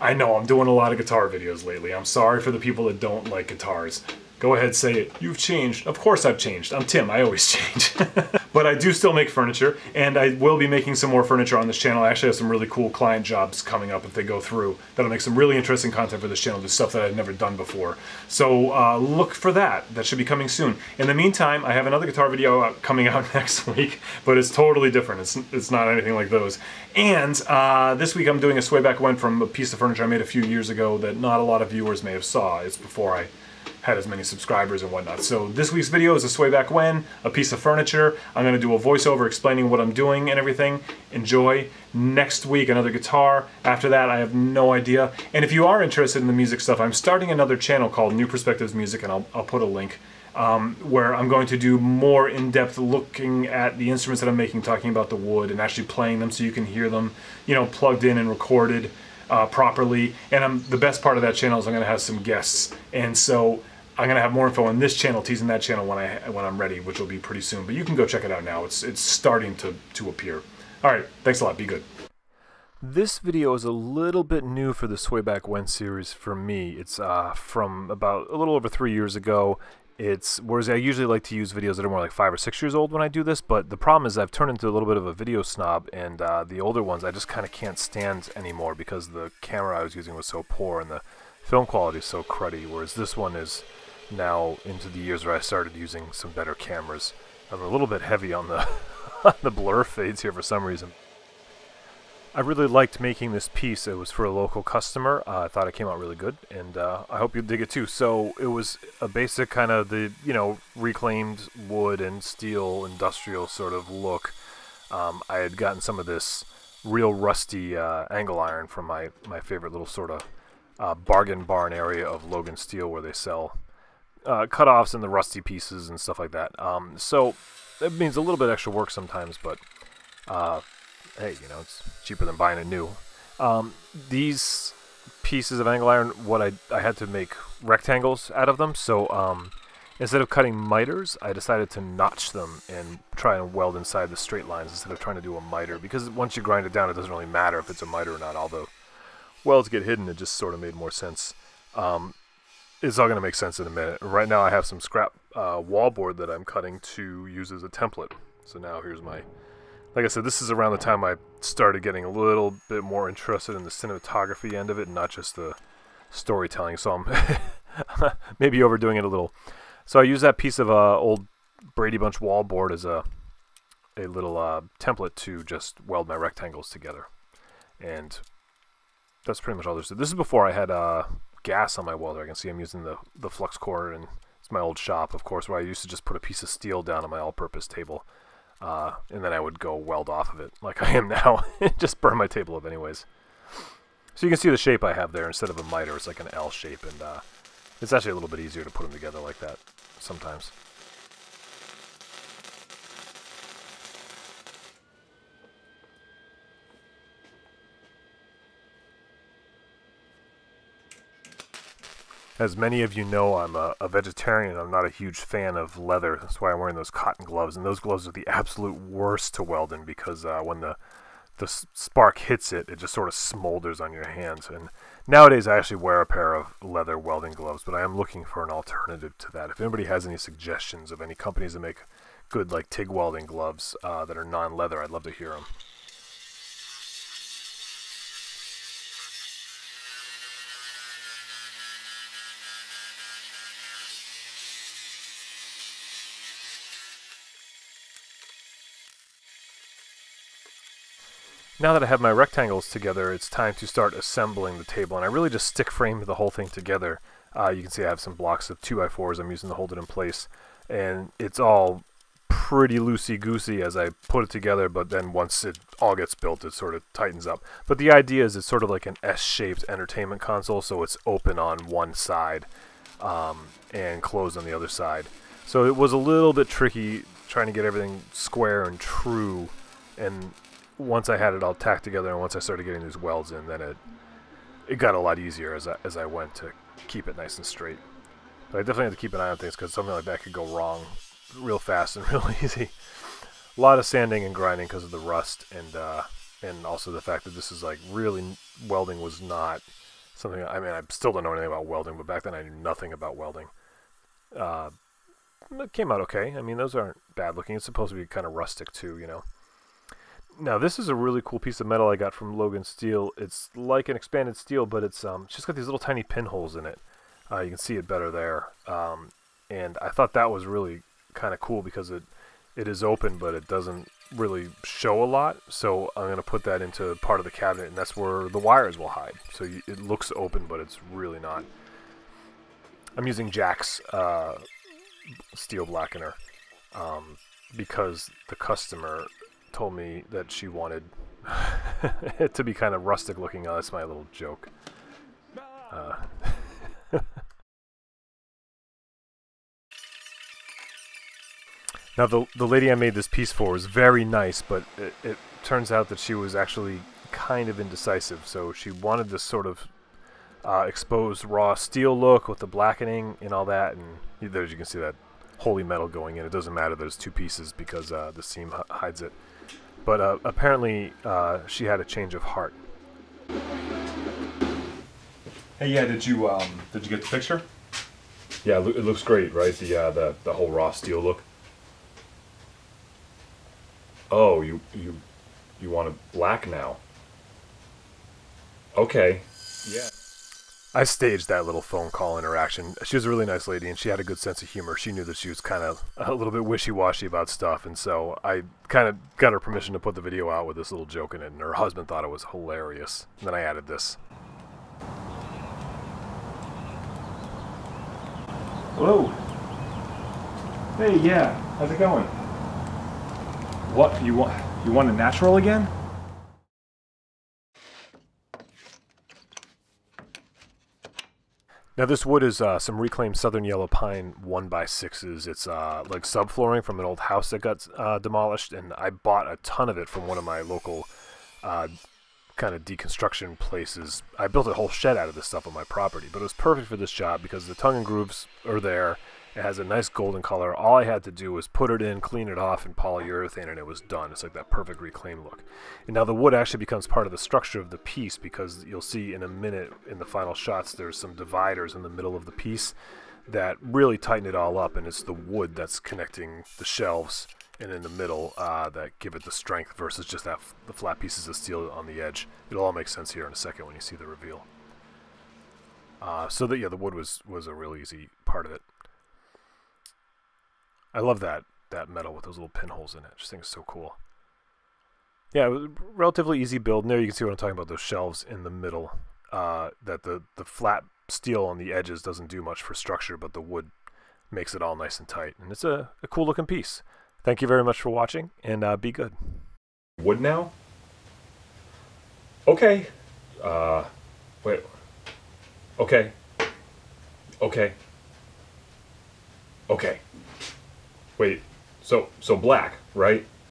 I know, I'm doing a lot of guitar videos lately. I'm sorry for the people that don't like guitars. Go ahead, say it. You've changed. Of course I've changed. I'm Tim. I always change. But I do still make furniture, and I will be making some more furniture on this channel. I actually have some really cool client jobs coming up if they go through. That'll make some really interesting content for this channel, do stuff that I've never done before. So look for that. That should be coming soon. In the meantime, I have another guitar video coming out next week, but it's totally different. It's not anything like those. And this week I'm doing a sway back when from a piece of furniture I made a few years ago that not a lot of viewers may have saw. It's before I had as many subscribers and whatnot. So this week's video is a sway back when, a piece of furniture. I'm going to do a voiceover explaining what I'm doing and everything. Enjoy. Next week, another guitar. After that, I have no idea. And if you are interested in the music stuff, I'm starting another channel called New Perspectives Music, and I'll put a link, where I'm going to do more in-depth looking at the instruments that I'm making, talking about the wood, and actually playing them so you can hear them, you know, plugged in and recorded properly. And the best part of that channel is I'm going to have some guests. And so I'm going to have more info on this channel, teasing that channel when I'm ready, which will be pretty soon. But you can go check it out now. It's starting to appear. All right, thanks a lot. Be good. This video is a little bit new for the Sway Back When series for me. It's from about a little over 3 years ago. Whereas I usually like to use videos that are more like 5 or 6 years old when I do this, but the problem is I've turned into a little bit of a video snob, and the older ones I just kind of can't stand anymore because the camera I was using was so poor and the film quality is so cruddy, whereas this one is now into the years where I started using some better cameras. I'm a little bit heavy on the on the blur fades here for some reason. I really liked making this piece. It was for a local customer. I thought it came out really good, and I hope you dig it too. So it was a basic kind of the, you know, reclaimed wood and steel industrial sort of look. I had gotten some of this real rusty angle iron from my favorite little sort of bargain barn area of Logan Steel, where they sell cut-offs and the rusty pieces and stuff like that. So it means a little bit extra work sometimes, but hey, you know, it's cheaper than buying it new. These pieces of angle iron, I had to make rectangles out of them, so instead of cutting miters, I decided to notch them and try and weld inside the straight lines instead of trying to do a miter, because once you grind it down, it doesn't really matter if it's a miter or not. All the welds get hidden, it just sort of made more sense. It's all going to make sense in a minute. Right now I have some scrap wallboard that I'm cutting to use as a template. So now here's my... Like I said, this is around the time I started getting a little bit more interested in the cinematography end of it, and not just the storytelling. So I'm maybe overdoing it a little. So I use that piece of old Brady Bunch wallboard as a little template to just weld my rectangles together. And that's pretty much all there's to it. This is before I had gas on my welder. I can see I'm using the flux core, and it's my old shop, of course, where I used to just put a piece of steel down on my all-purpose table. And then I would go weld off of it like I am now. Just burn my table up anyways. So you can see the shape I have there. Instead of a miter, it's like an L shape, and it's actually a little bit easier to put them together like that sometimes. As many of you know, I'm a vegetarian. I'm not a huge fan of leather. That's why I'm wearing those cotton gloves. And those gloves are the absolute worst to weld in, because when the spark hits it, it just sort of smolders on your hands. And nowadays I actually wear a pair of leather welding gloves, but I am looking for an alternative to that. If anybody has any suggestions of any companies that make good like TIG welding gloves that are non-leather, I'd love to hear them. Now that I have my rectangles together, it's time to start assembling the table, and I really just stick framed the whole thing together. You can see I have some blocks of 2x4s I'm using to hold it in place, and it's all pretty loosey-goosey as I put it together, but then once it all gets built, it sort of tightens up. But the idea is it's sort of like an S-shaped entertainment console, so it's open on one side and closed on the other side. So it was a little bit tricky trying to get everything square and true, and once I had it all tacked together and once I started getting these welds in, then it got a lot easier as I went to keep it nice and straight. But I definitely had to keep an eye on things because something like that could go wrong real fast and real easy. A lot of sanding and grinding because of the rust, and also the fact that this is like really, welding was not Something, I mean, I still don't know anything about welding, but back then I knew nothing about welding. It came out okay. I mean, those aren't bad looking. It's supposed to be kind of rustic too, you know. Now, this is a really cool piece of metal I got from Logan Steel. It's like an expanded steel, but it's just got these little tiny pinholes in it. You can see it better there. And I thought that was really kind of cool because it is open, but it doesn't really show a lot. So I'm going to put that into part of the cabinet, and that's where the wires will hide. So it looks open, but it's really not. I'm using Jack's steel blackener because the customer told me that she wanted it to be kind of rustic looking. Oh, that's my little joke. Now the lady I made this piece for was very nice, but it turns out that she was actually kind of indecisive. So she wanted this sort of exposed raw steel look with the blackening and all that, and there you can see that holy metal going in. It doesn't matter, there's two pieces because the seam hides it. But apparently she had a change of heart. Hey, yeah, did you get the picture? Yeah, it looks great, right? The whole raw steel look. Oh, you want it black now? Okay. Yeah. I staged that little phone call interaction. She was a really nice lady, and she had a good sense of humor. She knew that she was kind of a little bit wishy-washy about stuff, and so I kind of got her permission to put the video out with this little joke in it, and her husband thought it was hilarious. And then I added this. Hello. Hey, yeah. How's it going? What, you want a natural again? Now this wood is some reclaimed southern yellow pine 1x6s. It's like subflooring from an old house that got demolished, and I bought a ton of it from one of my local kind of deconstruction places. I built a whole shed out of this stuff on my property, but it was perfect for this job because the tongue and grooves are there. It has a nice golden color. All I had to do was put it in, clean it off in polyurethane, and it was done. It's like that perfect reclaimed look. And now the wood actually becomes part of the structure of the piece because you'll see in a minute in the final shots there's some dividers in the middle of the piece that really tighten it all up, and it's the wood that's connecting the shelves and in the middle that give it the strength versus just the flat pieces of steel on the edge. It'll all make sense here in a second when you see the reveal. So that, yeah, the wood was a real easy part of it. I love that metal with those little pinholes in it. I just think it's so cool. Yeah, it was a relatively easy build. And there you can see what I'm talking about, those shelves in the middle. That the flat steel on the edges doesn't do much for structure, but the wood makes it all nice and tight. And it's a cool looking piece. Thank you very much for watching, and be good. Wood now? Okay. Wait. Okay. Okay. Okay. Wait, so black, right?